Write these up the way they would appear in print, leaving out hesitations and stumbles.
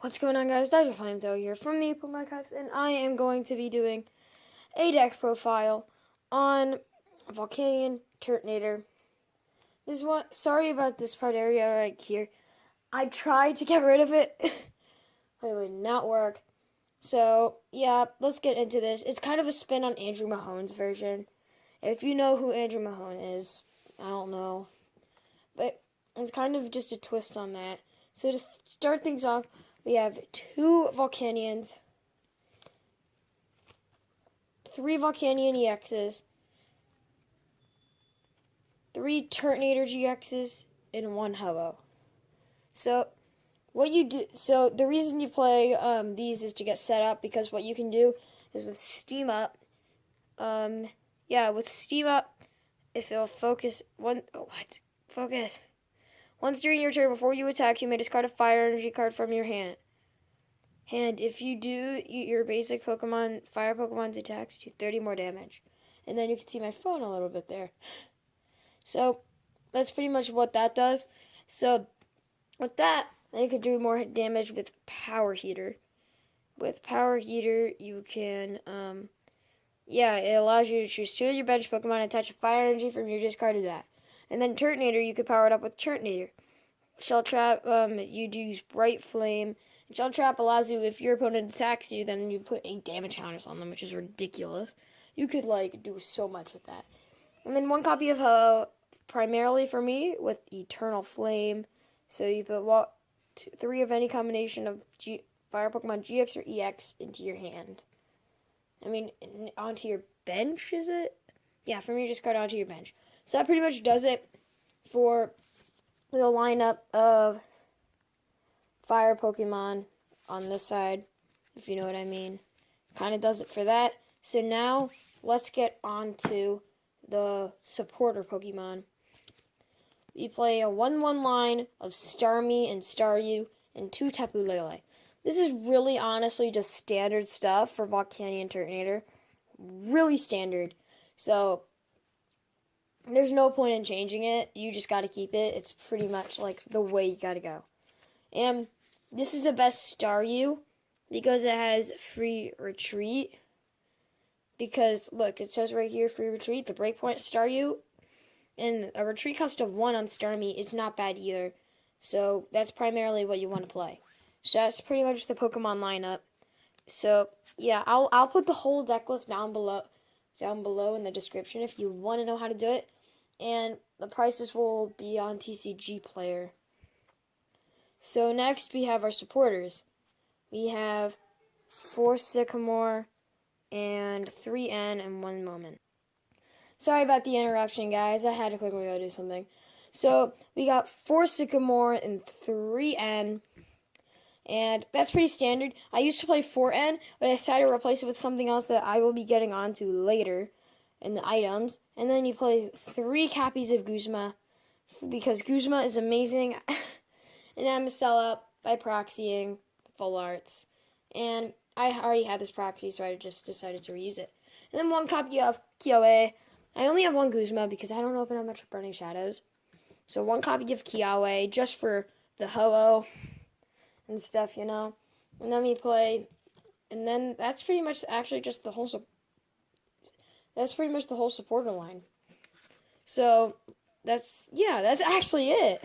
What's going on, guys? Dr. Flamethrower here from the April Archives, and I am going to be doing a deck profile on Volcanion Turtonator. This is what. Sorry about this part area right here. I tried to get rid of it, but it would not work. So yeah, let's get into this. It's kind of a spin on Andrew Mahone's version. If you know who Andrew Mahone is, I don't know, but it's kind of just a twist on that. So to start things off, we have 2 Volcanions, 3 Volcanion EXs, 3 Turtonator GXs, and 1 Ho-Oh. So what you do, so the reason you play these is to get set up, because what you can do is with Steam Up, with Steam Up, if it'll focus, once during your turn before you attack, you may discard a fire energy card from your hand. And if you do, your basic Pokemon, fire Pokemon's attacks do 30 more damage. And then you can see my phone a little bit there. So that's pretty much what that does. So with that, you could do more damage with Power Heater. With Power Heater, you can, it allows you to choose 2 of your bench Pokemon and attach a fire energy from your discarded that. And then Turtonator, you could power it up with Turtonator. Shell Trap, you'd use Bright Flame. And Shell Trap allows you, if your opponent attacks you, then you put 8 damage counters on them, which is ridiculous. You could, do so much with that. And then 1 copy of Ho, primarily for me, with Eternal Flame. So you put 3 of any combination of Fire Pokemon GX or EX into your hand. Onto your bench, is it? Yeah, from your discard onto your bench. So that pretty much does it for the lineup of fire Pokemon on this side, if you know what I mean. Kind of does it for that. So now, let's get on to the supporter Pokemon. We play a 1-1 line of Starmie and Staryu and 2 Tapu Lele. This is really honestly just standard stuff for Volcanion Turtonator. Really standard. So there's no point in changing it. You just got to keep it. It's pretty much like the way you got to go. And this is the best Staryu because it has free retreat. Because, look, it says right here, free retreat, the breakpoint Staryu. And a retreat cost of 1 on Starmie is not bad either. So that's primarily what you want to play. So that's pretty much the Pokemon lineup. So, yeah, I'll put the whole deck list down below in the description if you want to know how to do it. And the prices will be on TCG Player. So next we have our supporters. We have 4 Sycamore and 3 N and 1 Moment. Sorry about the interruption, guys. I had to quickly go do something. So we got 4 Sycamore and 3 N. And that's pretty standard. I used to play 4N, but I decided to replace it with something else that I will be getting onto later in the items. And then you play 3 copies of Guzma, because Guzma is amazing. And I'm a sellout by proxying full arts. And I already had this proxy, so I just decided to reuse it. And then 1 copy of Kiawe. I only have 1 Guzma because I don't open up much of Burning Shadows. So 1 copy of Kiawe just for the Ho-Oh and stuff, you know. And then we play, and then that's pretty much actually just the whole supporter line. So that's actually it.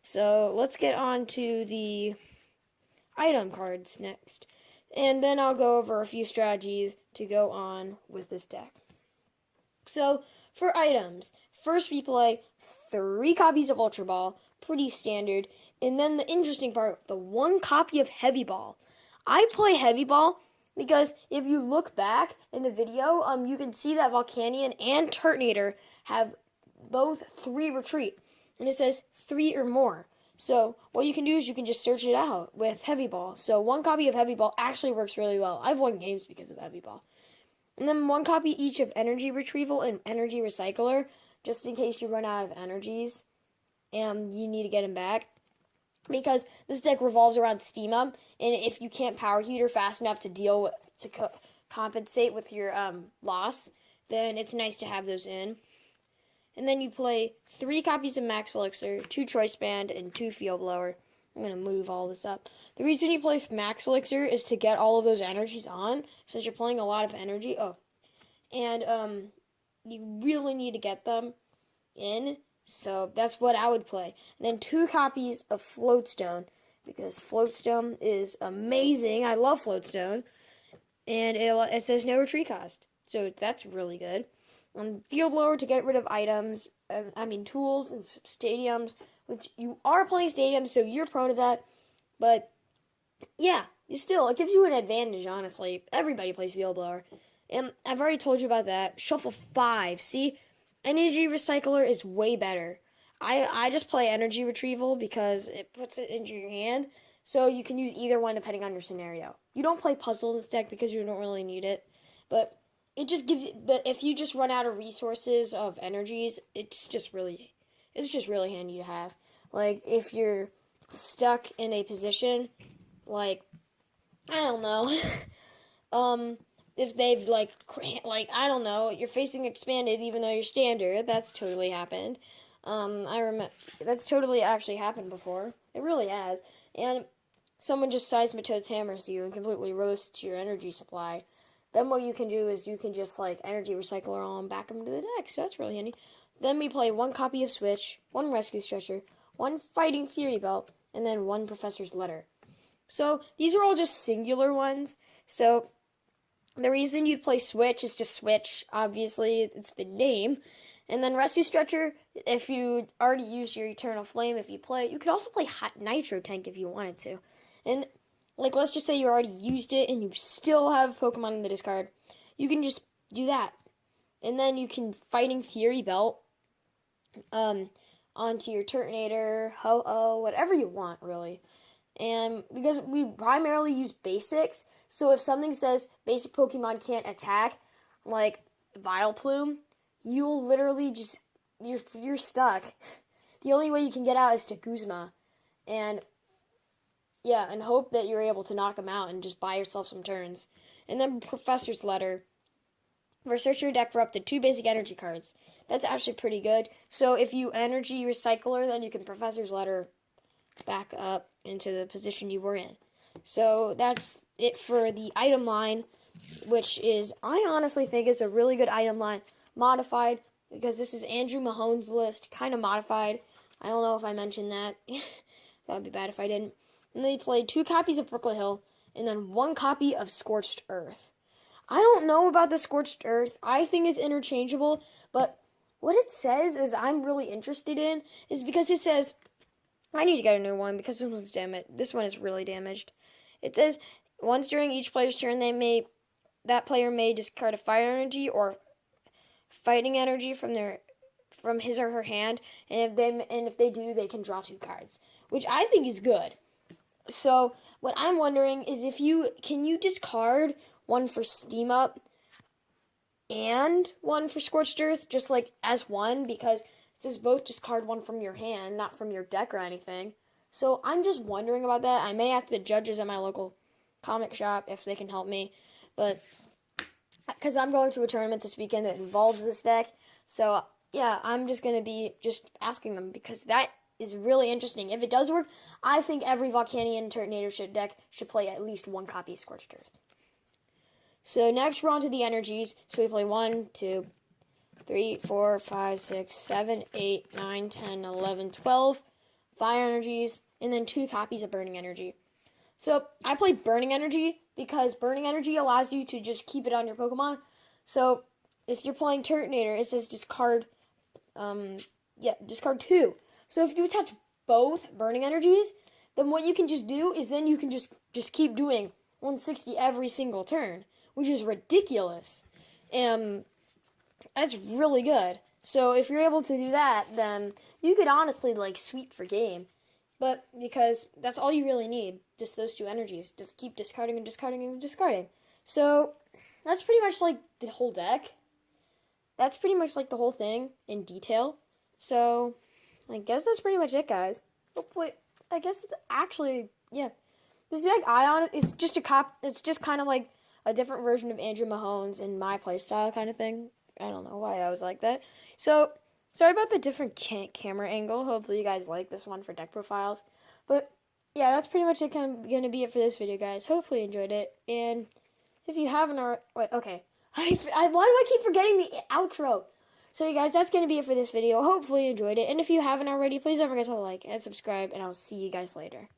So let's get on to the item cards next. And then I'll go over a few strategies to go on with this deck. So for items, first we play 3 copies of Ultra Ball, pretty standard. And then the interesting part, the 1 copy of Heavy Ball. I play Heavy Ball because if you look back in the video, you can see that Volcanion and Turtonator have both 3 retreat. And it says 3 or more. So what you can do is you can just search it out with Heavy Ball. So 1 copy of Heavy Ball actually works really well. I've won games because of Heavy Ball. And then 1 copy each of Energy Retrieval and Energy Recycler, just in case you run out of energies and you need to get them back. Because this deck revolves around Steam Up, and if you can't Power Heater fast enough to compensate with your loss, then it's nice to have those in. And then you play 3 copies of Max Elixir, 2 Choice Band, and 2 Field Blower. I'm going to move all this up. The reason you play with Max Elixir is to get all of those energies on, since you're playing a lot of energy. And you really need to get them in, so that's what I would play. And then 2 copies of Floatstone, because Floatstone is amazing. I love Floatstone. And it says no retreat cost, so that's really good. Field Blower to get rid of items, tools and stadiums, which you are playing stadiums, so you're prone to that. But yeah, it gives you an advantage, honestly. Everybody plays Field Blower. And I've already told you about that. Shuffle 5. See, Energy Recycler is way better. I just play Energy Retrieval because it puts it into your hand, so you can use either one depending on your scenario. You don't play Puzzle in this deck because you don't really need it, but it just gives. But if you just run out of resources of energies, it's just really handy to have. Like if you're stuck in a position, like I don't know, if they've I don't know, you're facing expanded even though you're standard. That's totally happened. I remember that's totally actually happened before. It really has. And someone just seismitoads hammers you and completely roasts your energy supply. Then what you can do is you can just energy recycler on back them into the deck. So that's really handy. Then we play 1 copy of Switch, 1 Rescue Stretcher, 1 Fighting Fury Belt, and then 1 Professor's Letter. So these are all just singular ones. So the reason you'd play Switch is to switch. Obviously, it's the name. And then Rescue Stretcher, if you already used your Eternal Flame, if you play it, you could also play Hot Nitro Tank if you wanted to. And, let's just say you already used it and you still have Pokemon in the discard. You can just do that. And then you can Fighting Fury Belt onto your Turtonator, Ho-Oh, whatever you want, really. And because we primarily use basics, so if something says basic Pokemon can't attack, like Vileplume, you'll literally just, you're stuck. The only way you can get out is to Guzma. And, yeah, and hope that you're able to knock him out and just buy yourself some turns. And then Professor's Letter. Research your deck for up to 2 basic energy cards. That's actually pretty good. So if you energy recycler, then you can Professor's Letter back up into the position you were in. So that's it for the item line, which is, I honestly think it's a really good item line. Modified, because this is Andrew Mahone's list, kind of modified. I don't know if I mentioned that. That would be bad if I didn't. And they played 2 copies of Brooklyn Hill, and then 1 copy of Scorched Earth. I don't know about the Scorched Earth. I think it's interchangeable, but what it says is I'm really interested in is because it says, I need to get a new one because this one's damaged. This one is really damaged. It says, once during each player's turn, that player may discard a fire energy or fighting energy from his or her hand, and if they do, they can draw 2 cards, which I think is good. So what I'm wondering is can you discard 1 for Steam Up and 1 for Scorched Earth, just as one, because it says both discard 1 from your hand, not from your deck or anything. So I'm just wondering about that. I may ask the judges at my local comic shop if they can help me, but because I'm going to a tournament this weekend that involves this deck, so yeah, I'm just going to be just asking them because that is really interesting. If it does work, I think every Volcanion Turtonator deck should play at least 1 copy of Scorched Earth. So next we're on to the energies. So we play 1, 2, 3, 4, 5, 6, 7, 8, 9, 10, 11, 12 fire energies, and then 2 copies of Burning Energy. So I play Burning Energy because Burning Energy allows you to just keep it on your Pokemon. So if you're playing Turtonator, it says discard, discard 2. So if you attach both Burning Energies, then what you can just do is then you can just keep doing 160 every single turn, which is ridiculous. And that's really good. So if you're able to do that, then you could honestly sweep for game. But because that's all you really need, just those 2 energies. Just keep discarding and discarding and discarding. So that's pretty much the whole deck. That's pretty much the whole thing in detail. So I guess that's pretty much it, guys. Hopefully, I guess it's actually, yeah. This deck, it's just it's just kind of like a different version of Andrew Mahone's in my playstyle kind of thing. I don't know why I was like that. So, sorry about the different camera angle. Hopefully you guys like this one for deck profiles. But yeah, that's pretty much going to be it for this video, guys. Hopefully you enjoyed it. And if you haven't already... Wait, okay. Why do I keep forgetting the outro? So, you guys, that's going to be it for this video. Hopefully you enjoyed it. And if you haven't already, please don't forget to like and subscribe. And I'll see you guys later.